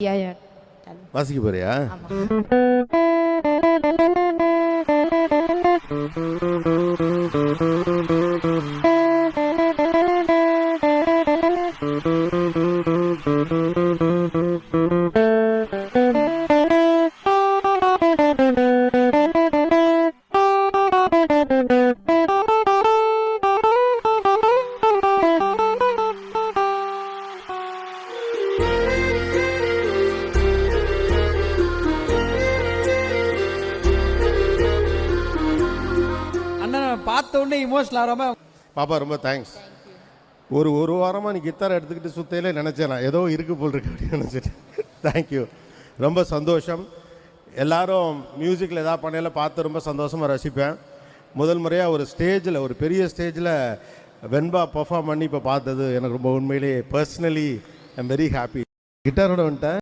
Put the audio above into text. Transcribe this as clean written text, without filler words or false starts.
யா யா வாசிக்க போறியா? பார்த்த உடனே இமோஷனல் ஆகாம பாப்பா ரொம்ப தேங்க்ஸ். ஒரு வாரமாக நீ கித்தாரை எடுத்துக்கிட்டு சுத்தையிலே நினச்சேன், நான் ஏதோ இருக்கு போல் இருக்கு அப்படின்னு நினச்சிட்டு. தேங்க்யூ, ரொம்ப சந்தோஷம். எல்லாரும் மியூசிக்கில் எதாவது பண்ணையில பார்த்து ரொம்ப சந்தோஷமாக ரசிப்பேன். முதல் முறையாக ஒரு ஸ்டேஜில், ஒரு பெரிய ஸ்டேஜில் வெண்பா பர்ஃபார்ம் பண்ணி இப்போ பார்த்தது எனக்கு ரொம்ப உண்மையிலேயே personally I am very happy. கிட்டாரோட வந்துட்டேன்.